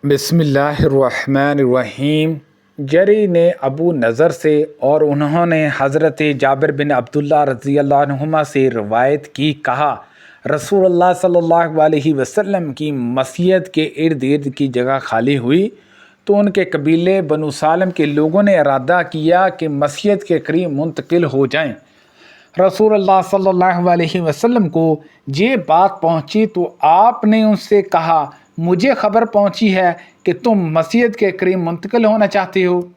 बिस्मिल्लाहिर्रहमानिर्रहीम। जरी ने अबू नज़र से और उन्होंने हज़रत जाबिर बिन अब्दुल्ला रज़ी अल्लाह अन्हुमा से रिवायत की, कहा रसूलुल्लाह सल्लल्लाहु अलैहि वसल्लम की मसीयत के इर्द गिर्द की जगह खाली हुई तो उनके कबीले बनु सालम के लोगों ने इरादा किया कि मसीयत के करीब मुंतकिल हो जाएं। रसूलुल्लाह सल्लल्लाहु अलैहि वसल्लम को ये बात पहुंची तो आपने उनसे कहा, मुझे खबर पहुंची है कि तुम मसीयत के करीब मुंतकिल होना चाहते हो।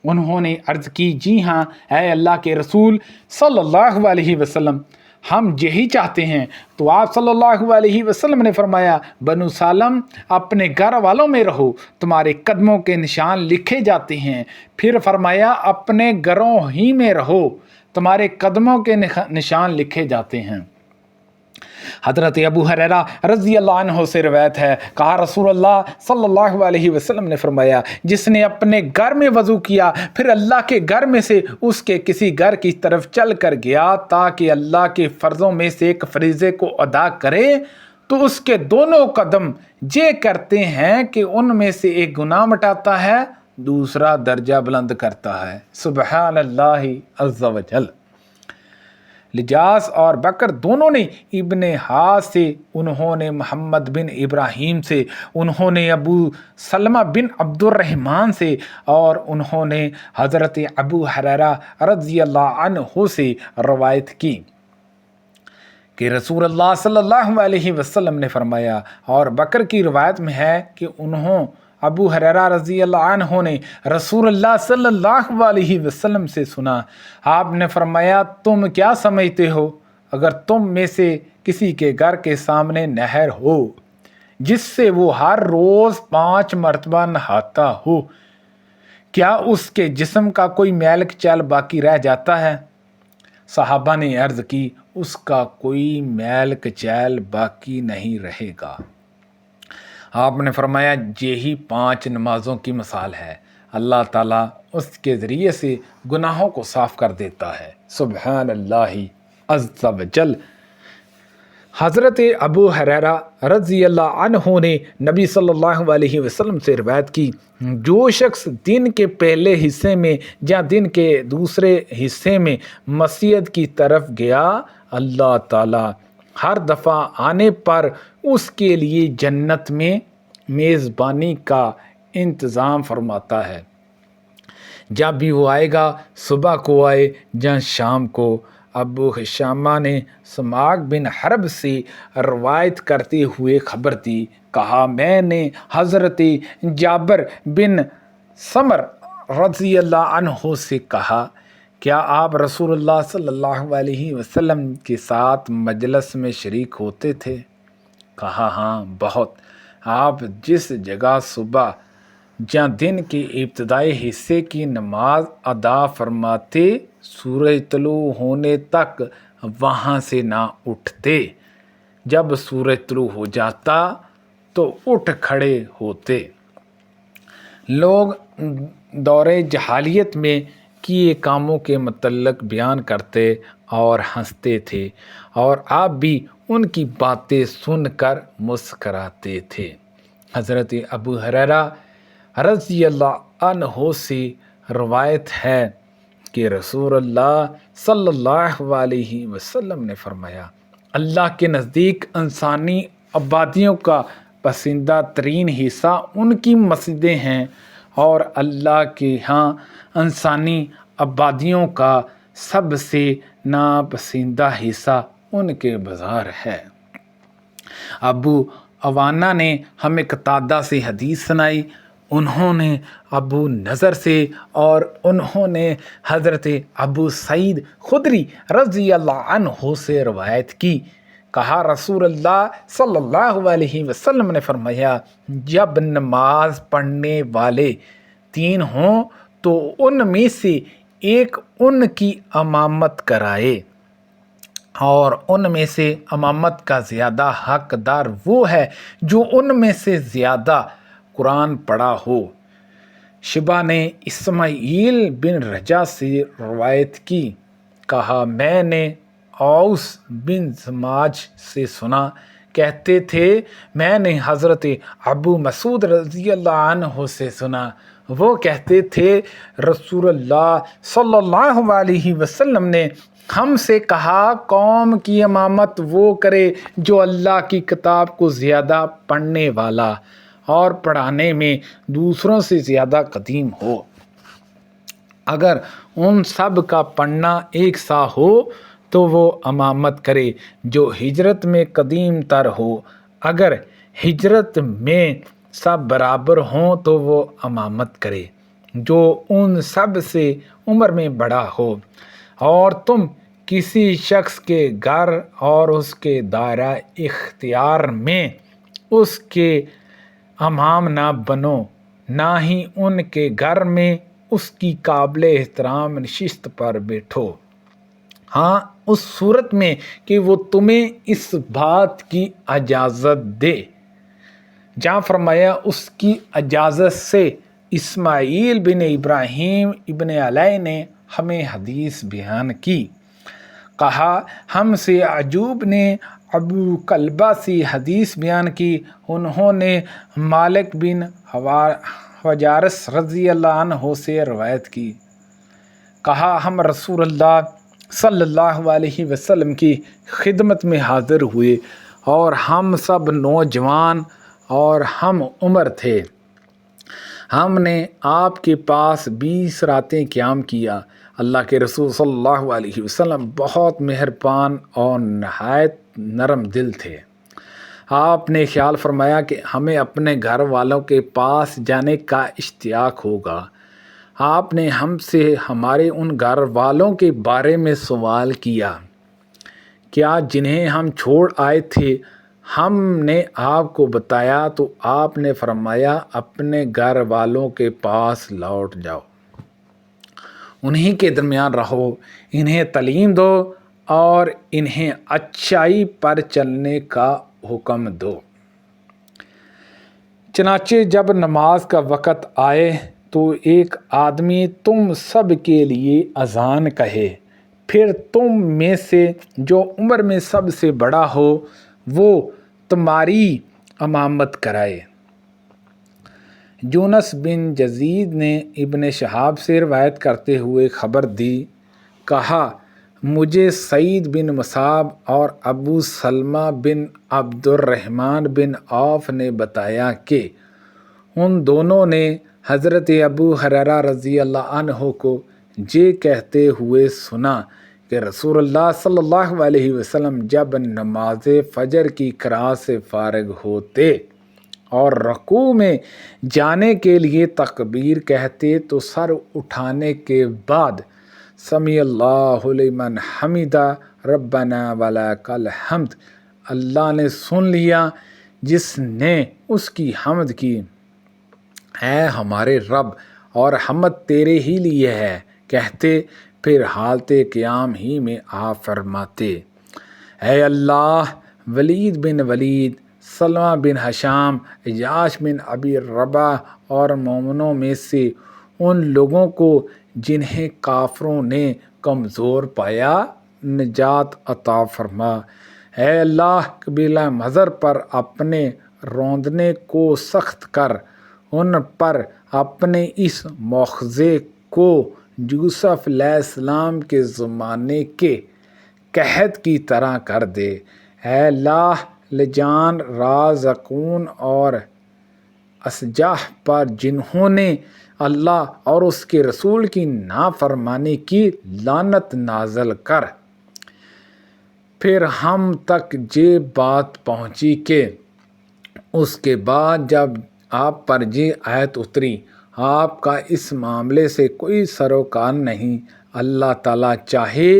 उन्होंने अर्ज़ की, जी हाँ ऐ अल्लाह के रसूल सल्लल्लाहु अलैहि वसल्लम, हम यही चाहते हैं। तो आप सल्लल्लाहु अलैहि वसल्लम ने फरमाया, बनु सालम अपने घर वालों में रहो, तुम्हारे कदमों के निशान लिखे जाते हैं। फिर फरमाया, अपने घरों ही में रहो, तुम्हारे कदमों के निशान लिखे जाते हैं। हज़रत अबू हुरैरा रज़ी अल्लाह अन्हु से रवायत है, कहा रसूलुल्लाह सल्लल्लाहु अलैहि वसल्लम ने फरमाया, जिसने अपने घर में वज़ू किया फिर अल्लाह के घर में से उसके किसी घर की तरफ चल कर गया ताकि अल्लाह के फ़र्ज़ों में से एक फरीज़े को अदा करे, तो उसके दोनों कदम ये करते हैं कि उनमें से एक गुनाह मिटाता है, दूसरा दर्जा बुलंद करता है। सुबहान अल्लाह अज़्ज़ा वजल। लिजास और बकर दोनों ने इब्ने हास से, उन्होंने मोहम्मद बिन इब्राहीम से, उन्होंने अबू सलमा बिन अब्दुर्रहमान से और उन्होंने हज़रत अबू हुरैरा रज़ी अल्लाह अन्हु से रवायत की कि रसूलुल्लाह सल्लल्लाहु अलैहि वसल्लम ने फरमाया। और बकर की रिवायत में है कि अबू हुरैरा रज़ी अल्लाह अन्हु ने रसूलुल्लाह सल्लल्लाहु अलैहि वसल्लम से सुना, आपने फरमाया, तुम क्या समझते हो, अगर तुम में से किसी के घर के सामने नहर हो जिससे वो हर रोज़ 5 मरतबा नहाता हो, क्या उसके जिस्म का कोई मैल कुचैल बाकी रह जाता है? सहाबा ने अर्ज़ की, उसका कोई मैल कुचैल बाकी नहीं रहेगा। आपने फरमाया, यही 5 नमाज़ों की मिसाल है, अल्लाह ताला उसके ज़रिए से गुनाहों को साफ़ कर देता है। सुबहान अल्लाह अज़्ज़ा वजल। हज़रत अबू हुरैरा रज़ी अल्लाह अन्हु ने नबी सल्लल्लाहु अलैहि वसल्लम से रिवायत की, जो शख्स दिन के पहले हिस्से में या दिन के दूसरे हिस्से में मसीयत की तरफ गया, अल्लाह ताला हर दफ़ा आने पर उसके लिए जन्नत में मेज़बानी का इंतज़ाम फरमाता है। जब भी वो आएगा, सुबह को आए या शाम को। अबू हिशामा ने समाक बिन हरब से रवायत करते हुए खबर दी, कहा मैंने हज़रत जाबिर बिन समर रज़ी अल्लाह अन्हु से कहा, क्या आप रसूलुल्लाह सल्लल्लाहु अलैहि वसल्लम के साथ मजलिस में शरीक होते थे? कहा, हाँ बहुत। आप जिस जगह सुबह या दिन के इब्तदाई हिस्से की नमाज अदा फरमाते, सूरज तलू होने तक वहाँ से ना उठते। जब सूरज तलू हो जाता तो उठ खड़े होते। लोग दौरे जहालियत में किए कामों के मतलब बयान करते और हंसते थे, और आप भी उनकी बातें सुनकर मुस्कराते थे। हज़रत अबू हुरैरा रज़ी अल्लाह अन्हु से रवायत है कि रसूलुल्लाह सल्लल्लाहु अलैहि वसल्लम ने फरमाया, अल्लाह के नज़दीक इंसानी आबादियों का पसंदीदा तरीन हिस्सा उनकी मस्जिदें हैं, और अल्लाह के यहाँ इंसानी आबादियों का सबसे नापसंदीदा हिस्सा उनके बाज़ार है। अबू अवाना ने हमें कतादा से हदीस सुनाई, उन्होंने अबू नज़र से और उन्होंने हज़रत अबू सईद खुदरी रज़ी अल्लाह अन्हु से रवायत की, कहा रसूलुल्लाह सल्लल्लाहु अलैहि वसल्लम ने फरमाया, जब नमाज पढ़ने वाले 3 हों तो उनमें से एक उनकी इमामत कराए, और उनमें से इमामत का ज़्यादा हकदार वो है जो उनमें से ज़्यादा कुरान पढ़ा हो। शिबा ने इस्माईल बिन रजा से रवायत की, कहा मैंने औस बिन समाज से सुना کہتے تھے میں نے حضرت ابو مسعود رضی اللہ عنہ سے سنا، وہ کہتے تھے رسول اللہ صلی اللہ علیہ وسلم نے ہم سے کہا قوم کی امامت وہ کرے جو اللہ کی کتاب کو زیادہ پڑھنے والا اور پڑھانے میں دوسروں سے زیادہ قدیم ہو۔ اگر ان سب کا پڑھنا ایک سا ہو تو وہ امامت کرے جو ہجرت میں قدیم تر ہو، اگر ہجرت میں سب برابر ہوں تو وہ امامت کرے جو ان سب سے عمر میں بڑا ہو، اور تم کسی شخص کے گھر اور اس کے دائرہ اختیار میں اس کے امام نہ بنو، نہ ہی ان کے گھر میں اس کی قابل احترام نشست پر بیٹھو، ہاں اس صورت میں کہ وہ تمہیں اس بات کی اجازت دے۔ جہاں فرمایا اس کی اجازت سے، اسماعیل بن ابراہیم ابن علیہ نے ہمیں حدیث بیان کی، کہا ہم سے ایوب نے ابو قلبہ سے حدیث بیان کی، انہوں نے مالک بن حوارث رضی اللہ عنہ سے روایت کی، کہا ہم رسول اللہ صلی اللہ علیہ وسلم کی خدمت میں حاضر ہوئے اور ہم سب نوجوان اور ہم عمر تھے، ہم نے آپ کے پاس 20 راتیں قیام کیا۔ اللہ کے رسول صلی اللہ علیہ وسلم بہت مہربان اور نہایت نرم دل تھے۔ آپ نے خیال فرمایا کہ ہمیں اپنے گھر والوں کے پاس جانے کا اشتیاق ہوگا۔ آپ نے ہم سے ہمارے ان گھر والوں کے بارے میں سوال کیا، کیا جنہیں ہم چھوڑ آئے تھے ہم نے آپ کو بتایا؟ تو آپ نے فرمایا اپنے گھر والوں کے پاس لوٹ جاؤ، انہی کے درمیان رہو، انہیں تعلیم دو اور انہیں اچھائی پر چلنے کا حکم دو۔ چنانچہ جب نماز کا وقت آئے تو ایک آدمی تم سب کے لیے اذان کہے، پھر تم میں سے جو عمر میں سب سے بڑا ہو وہ تمہاری امامت کرائے۔ یونس بن یزید نے ابن شہاب سے روایت کرتے ہوئے خبر دی، کہا مجھے سعید بن مصعب اور ابو سلمہ بن عبد الرحمن بن عوف نے بتایا کہ ان دونوں نے حضرت ابو ہریرہ رضی اللہ عنہ کو یہ کہتے ہوئے سنا کہ رسول اللہ صلی اللہ علیہ وسلم جب نماز فجر کی قرأت سے فارغ ہوتے اور رکوع میں جانے کے لیے تکبیر کہتے تو سر اٹھانے کے بعد سمیع اللہ لمن حمدہ ربنا ولک الحمد، اللہ نے سن لیا جس نے اس کی حمد کی، اے ہمارے رب اور حمد تیرے ہی لیے ہے کہتے، پھر حالت قیام ہی میں آپ فرماتے اے اللہ ولید بن ولید، سلمہ بن ہشام، عیاش بن ابی رباح اور مومنوں میں سے ان لوگوں کو جنہیں کافروں نے کمزور پایا نجات عطا فرما۔ اے اللہ قبیلہ مضر پر اپنے روندنے کو سخت کر، ان پر اپنے اس مواخذے کو یوسف علیہ السلام کے زمانے کے قحط کی طرح کر دے۔ اے اللہ لجان، رازقون اور اسجاح پر جنہوں نے اللہ اور اس کے رسول کی نافرمانی کی لعنت نازل کر۔ پھر ہم تک یہ بات پہنچی کہ اس کے بعد جب آپ پر یہ آیت اتری، آپ کا اس معاملے سے کوئی سروکار نہیں، اللہ تعالیٰ چاہے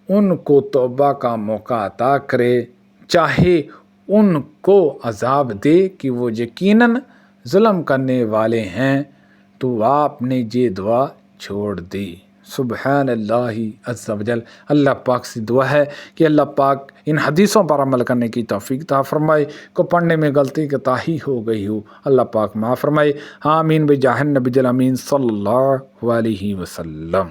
ان کو توبہ کا موقع عطا کرے، چاہے ان کو عذاب دے کہ وہ یقیناً ظلم کرنے والے ہیں، تو آپ نے یہ دعا چھوڑ دی۔ سبحان اللہ عز و جل۔ اللہ پاک سے دعا ہے کہ اللہ پاک ان حدیثوں پر عمل کرنے کی توفیق عطا فرمائے، کو پڑھنے میں غلطی کوتاہی ہو گئی ہو اللہ پاک معاف فرمائے، آمین بجاہ النبی الامین صلی اللہ علیہ وسلم۔